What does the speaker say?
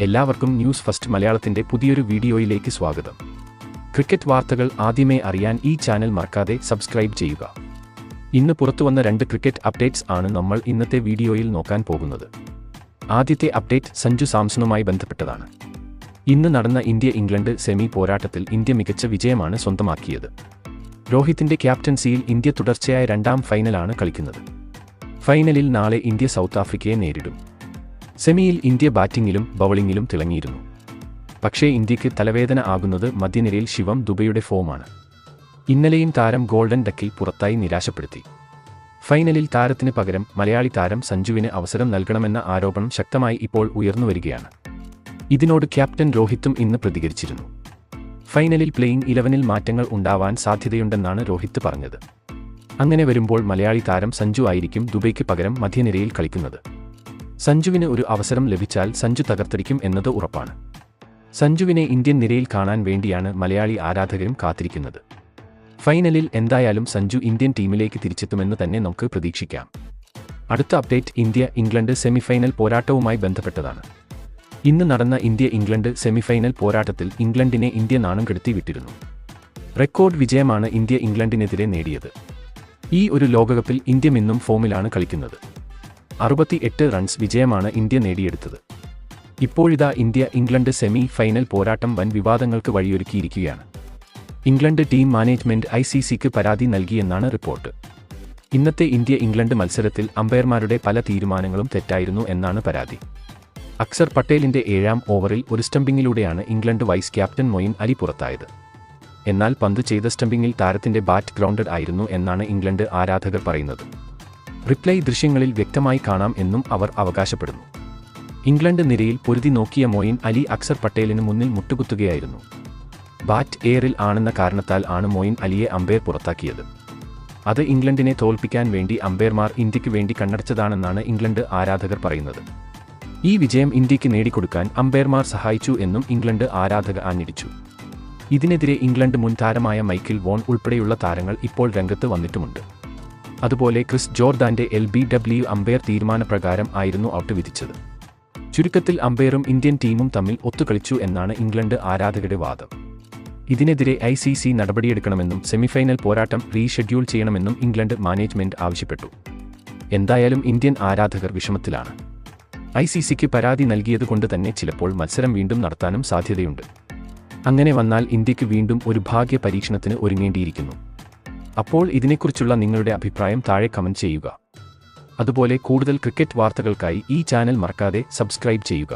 എല്ലാവർക്കും news first മലയാളത്തിന്റെ പുതിയൊരു വീഡിയോയിലേക്ക് സ്വാഗതം. ക്രിക്കറ്റ് വാർത്തകൾ ആദ്യമേ അറിയാൻ ഈ ചാനൽ മറക്കാതെ സബ്സ്ക്രൈബ് ചെയ്യുക. ഇന്ന് പുറത്തുവന്ന 2 ക്രിക്കറ്റ് അപ്ഡേറ്റ്സ് ആണ് നമ്മൾ ഇന്നത്തെ വീഡിയോയിൽ നോക്കാൻ പോകുന്നത്. ആദ്യത്തെ അപ്ഡേറ്റ് സഞ്ജു സാംസണുമായി ബന്ധപ്പെട്ടതാണ്. ഇന്ന് നടന്ന ഇന്ത്യ-ഇംഗ്ലണ്ട് സെമി പോരാട്ടത്തിൽ ഇന്ത്യ മികച്ച വിജയമാണ് സ്വന്തമാക്കിയത്. രോഹിത്തിന്റെ ക്യാപ്റ്റൻസിയിൽ ഇന്ത്യ തുടർച്ചയായ 2ാം ഫൈനലാണ് കളിക്കുന്നത്. ഫൈനലിൽ നാളെ ഇന്ത്യ സൗത്ത് ആഫ്രിക്കയെ നേരിടും. സെമിയിൽ ഇന്ത്യ ബാറ്റിംഗിലും ബൌളിംഗിലും തിളങ്ങിയിരുന്നു. പക്ഷേ ഇന്ത്യക്ക് തലവേദന ആകുന്നത് മധ്യനിരയിൽ ശിവം ദുബെയുടെ ഫോമാണ്. ഇന്നലെയും താരം ഗോൾഡൻ ഡക്കിൽ പുറത്തായി നിരാശപ്പെടുത്തി. ഫൈനലിൽ താരത്തിന് പകരം മലയാളി താരം സഞ്ജുവിന് അവസരം നൽകണമെന്ന ആരോപണം ശക്തമായി ഇപ്പോൾ ഉയർന്നുവരികയാണ്. ഇതിനോട് ക്യാപ്റ്റൻ രോഹിത്തും ഇന്ന് പ്രതികരിച്ചിരുന്നു. ഫൈനലിൽ പ്ലേയിങ് 11-ൽ മാറ്റങ്ങൾ ഉണ്ടാവാൻ സാധ്യതയുണ്ടെന്നാണ് രോഹിത്ത് പറഞ്ഞത്. അങ്ങനെ വരുമ്പോൾ മലയാളി താരം സഞ്ജു ആയിരിക്കും ദുബൈക്ക് പകരം മധ്യനിരയിൽ കളിക്കുന്നത്. സഞ്ജുവിന് ഒരു അവസരം ലഭിച്ചാൽ സഞ്ജു തകർത്തടിക്കും എന്നത് ഉറപ്പാണ്. സഞ്ജുവിനെ ഇന്ത്യൻ നിരയിൽ കാണാൻ വേണ്ടിയാണ് മലയാളി ആരാധകരും കാത്തിരിക്കുന്നത്. ഫൈനലിൽ എന്തായാലും സഞ്ജു ഇന്ത്യൻ ടീമിലേക്ക് തിരിച്ചെത്തുമെന്ന് തന്നെ നമുക്ക് പ്രതീക്ഷിക്കാം. അടുത്ത അപ്ഡേറ്റ് ഇന്ത്യ-ഇംഗ്ലണ്ട് സെമിഫൈനൽ പോരാട്ടവുമായി ബന്ധപ്പെട്ടതാണ്. ഇന്ന് നടന്ന ഇന്ത്യ-ഇംഗ്ലണ്ട് സെമിഫൈനൽ പോരാട്ടത്തിൽ ഇംഗ്ലണ്ടിനെ ഇന്ത്യ നാണം കെടുത്തി വിട്ടിരുന്നു. റെക്കോർഡ് വിജയമാണ് ഇന്ത്യ ഇംഗ്ലണ്ടിനെതിരെ നേടിയത്. ഈ ഒരു ലോകകപ്പിൽ ഇന്ത്യ ഇന്നും ഫോമിലാണ് കളിക്കുന്നത്. 68 റൺസ് വിജയമാണ് ഇന്ത്യ നേടിയെടുത്തത്. ഇപ്പോഴിതാ ഇന്ത്യ-ഇംഗ്ലണ്ട് സെമി ഫൈനൽ പോരാട്ടം വൻ വിവാദങ്ങൾക്ക് വഴിയൊരുക്കിയിരിക്കുകയാണ്. ഇംഗ്ലണ്ട് ടീം മാനേജ്മെന്റ് ICCക്ക് പരാതി നൽകിയെന്നാണ് റിപ്പോർട്ട്. ഇന്നത്തെ ഇന്ത്യ-ഇംഗ്ലണ്ട് മത്സരത്തിൽ അമ്പയർമാരുടെ പല തീരുമാനങ്ങളും തെറ്റായിരുന്നു എന്നാണ് പരാതി. അക്സർ പട്ടേലിന്റെ 7ാം ഓവറിൽ ഒരു സ്റ്റംപിങ്ങിലൂടെയാണ് England vice captain Moeen Ali പുറത്തായത്. എന്നാൽ പന്ത് ചെയ്ത സ്റ്റംപിങ്ങിൽ താരത്തിന്റെ ബാറ്റ് ഗ്രൗണ്ടഡ് ആയിരുന്നു എന്നാണ് ഇംഗ്ലണ്ട് ആരാധകർ പറയുന്നത്. റിപ്ലൈ ദൃശ്യങ്ങളിൽ വ്യക്തമായി കാണാം എന്നും അവർ അവകാശപ്പെടുന്നു. ഇംഗ്ലണ്ട് നിരയിൽ പൊരുതി നോക്കിയ മൊയിൻ അലി അക്സർ പട്ടേലിന് മുന്നിൽ മുട്ടുകുത്തുകയായിരുന്നു. ബാറ്റ് എയറിൽ ആണെന്ന കാരണത്താൽ ആണ് മൊയിൻ അലിയെ അമ്പയർ പുറത്താക്കിയത്. അത് ഇംഗ്ലണ്ടിനെ തോൽപ്പിക്കാൻ വേണ്ടി അമ്പയർമാർ ഇന്ത്യക്ക് വേണ്ടി കണ്ണടച്ചതാണെന്നാണ് ഇംഗ്ലണ്ട് ആരാധകർ പറയുന്നത്. ഈ വിജയം ഇന്ത്യക്ക് നേടിക്കൊടുക്കാൻ അമ്പയർമാർ സഹായിച്ചു എന്നും ഇംഗ്ലണ്ട് ആരാധകർ ആഞ്ഞടിച്ചു. ഇതിനെതിരെ ഇംഗ്ലണ്ട് മുൻ താരമായ മൈക്കിൾ വോൺ ഉൾപ്പെടെയുള്ള താരങ്ങൾ ഇപ്പോൾ രംഗത്ത് വന്നിട്ടുമുണ്ട്. അതുപോലെ ക്രിസ് ജോർദാന്റെ LBW അമ്പയർ തീരുമാനപ്രകാരം ആയിരുന്നു ഔട്ട് വിധിച്ചത്. ചുരുക്കത്തിൽ അമ്പയറും ഇന്ത്യൻ ടീമും തമ്മിൽ ഒത്തുകളിച്ചു എന്നാണ് ഇംഗ്ലണ്ട് ആരാധകരുടെ വാദം. ഇതിനെതിരെ ICC നടപടിയെടുക്കണമെന്നും സെമിഫൈനൽ പോരാട്ടം റീഷെഡ്യൂൾ ചെയ്യണമെന്നും ഇംഗ്ലണ്ട് മാനേജ്മെന്റ് ആവശ്യപ്പെട്ടു. എന്തായാലും ഇന്ത്യൻ ആരാധകർ വിഷമത്തിലാണ്. ICCക്ക് പരാതി നൽകിയതുകൊണ്ട് തന്നെ ചിലപ്പോൾ മത്സരം വീണ്ടും നടത്താനും സാധ്യതയുണ്ട്. അങ്ങനെ വന്നാൽ ഇന്ത്യക്ക് വീണ്ടും ഒരു ഭാഗ്യ പരീക്ഷണത്തിന് ഒരുങ്ങേണ്ടിയിരിക്കുന്നു. അപ്പോൾ ഇതിനെക്കുറിച്ചുള്ള നിങ്ങളുടെ അഭിപ്രായം താഴെ കമന്റ് ചെയ്യുക. അതുപോലെ കൂടുതൽ ക്രിക്കറ്റ് വാർത്തകൾക്കായി ഈ ചാനൽ മറക്കാതെ സബ്സ്ക്രൈബ് ചെയ്യുക.